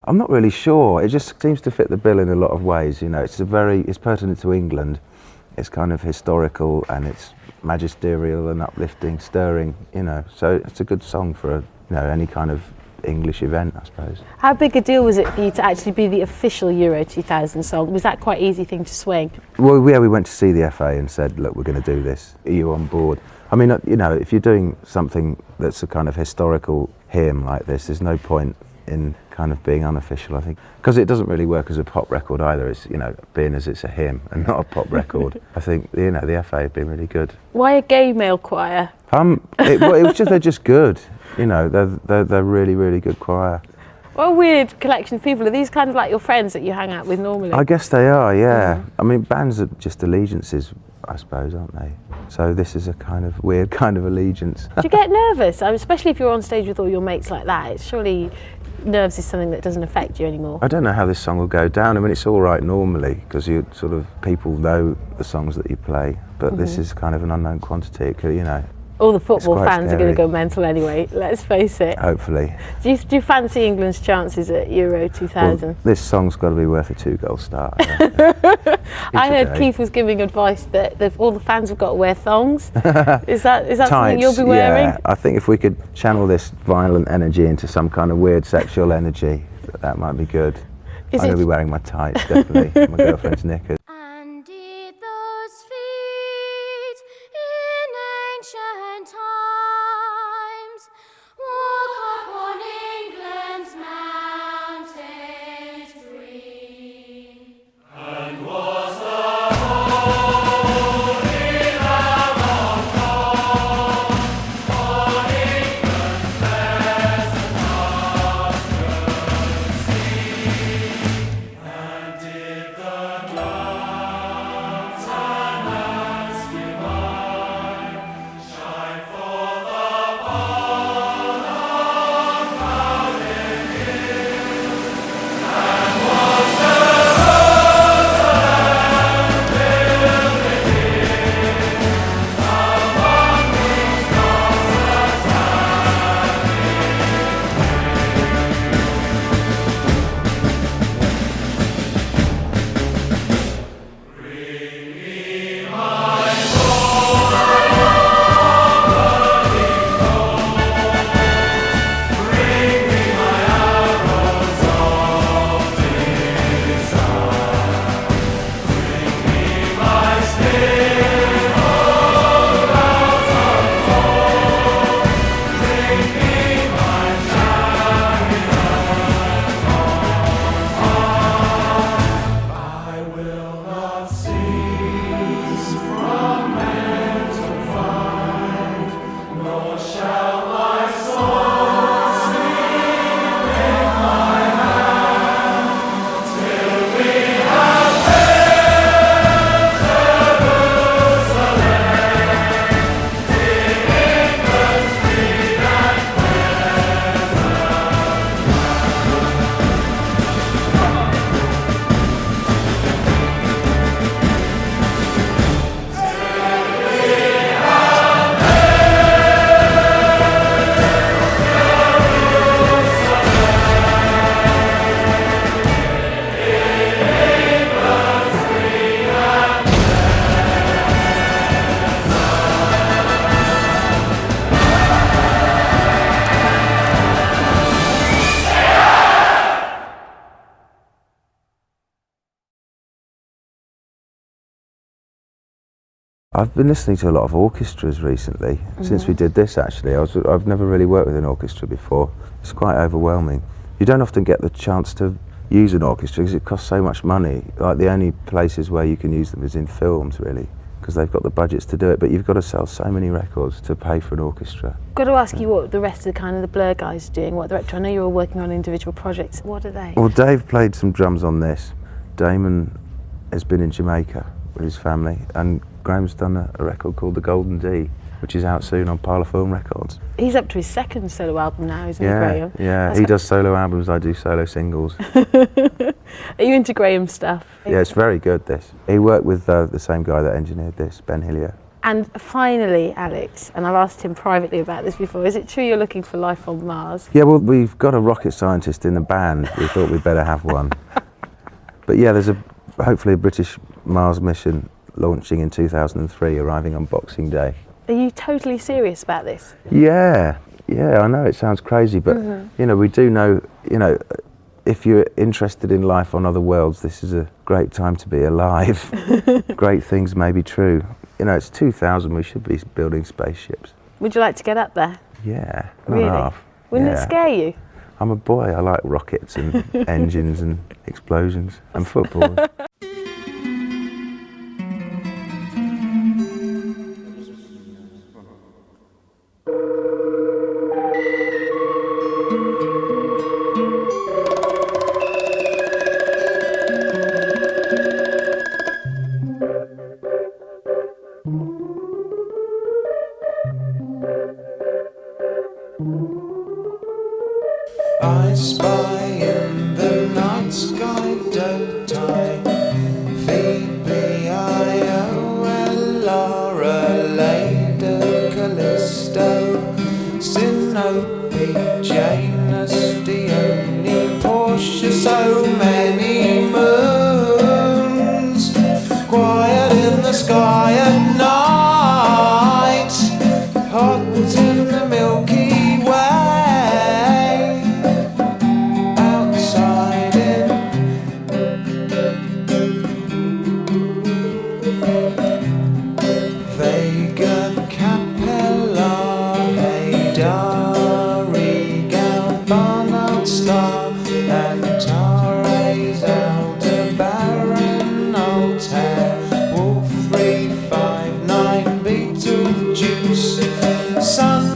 I'm not really sure. It just seems to fit the bill in a lot of ways. You know, it's pertinent to England. It's kind of historical and it's magisterial and uplifting, stirring. You know, so it's a good song for any kind of English event, I suppose. How big a deal was it for you to actually be the official Euro 2000 song? Was that quite an easy thing to swing? Well, yeah, we went to see the FA and said, look, we're going to do this. Are you on board? I mean, if you're doing something that's a kind of historical hymn like this, there's no point in kind of being unofficial, I think, because it doesn't really work as a pop record either. It's being as it's a hymn and not a pop record. I think the FA have been really good. Why a gay male choir? It was just they're just good. They're really, really good choir. What a weird collection of people. Are these kind of like your friends that you hang out with normally? I guess they are, yeah. I mean, bands are just allegiances, I suppose, aren't they? So this is a kind of weird kind of allegiance. Do you get nervous? Especially if you're on stage with all your mates like that. Surely nerves is something that doesn't affect you anymore. I don't know how this song will go down. I mean, it's all right normally because people know the songs that you play, but this is kind of an unknown quantity. It could, All the football fans scary. are going to go mental anyway, let's face it. Hopefully. Do you fancy England's chances at Euro 2000? Well, this song's got to be worth a 2-goal start. I heard Keith was giving advice that all the fans have got to wear thongs. Is that Tights, something you'll be wearing? Yeah, I think if we could channel this violent energy into some kind of weird sexual energy, that might be good. I'm going to be wearing my tights, definitely. My girlfriend's knickers. I've been listening to a lot of orchestras recently, since we did this actually. I've never really worked with an orchestra before. It's quite overwhelming. You don't often get the chance to use an orchestra because it costs so much money. Like the only places where you can use them is in films really, because they've got the budgets to do it, but you've got to sell so many records to pay for an orchestra. Got to ask you what the rest of the Blur guys are doing, what director. I know you're all working on individual projects. What are they? Well, Dave played some drums on this. Damon has been in Jamaica with his family, and Graham's done a record called The Golden D, which is out soon on Parlophone Records. He's up to his second solo album now, isn't he, Graham? Yeah, he does solo albums, I do solo singles. Are you into Graham stuff? Yeah, it's very good, this. He worked with the same guy that engineered this, Ben Hillier. And finally, Alex, and I've asked him privately about this before, is it true you're looking for life on Mars? Yeah, well, we've got a rocket scientist in the band. We thought we'd better have one. But yeah, there's hopefully a British Mars mission launching in 2003, arriving on Boxing Day. Are you totally serious about this? Yeah, I know it sounds crazy, but you know, we do know, you know, if you're interested in life on other worlds, this is a great time to be alive. Great things may be true. You know, it's 2000, we should be building spaceships. Would you like to get up there? Yeah, Really? not half. Wouldn't it scare you? I'm a boy, I like rockets and engines and explosions and football. I spy in the night sky, don't I? Phoebe, Io, Laura, Leda, Callisto, Sinope, Janus, Dione, Portia, so many moons. Quiet in the sky at night, hot in the Milky Way. Sun.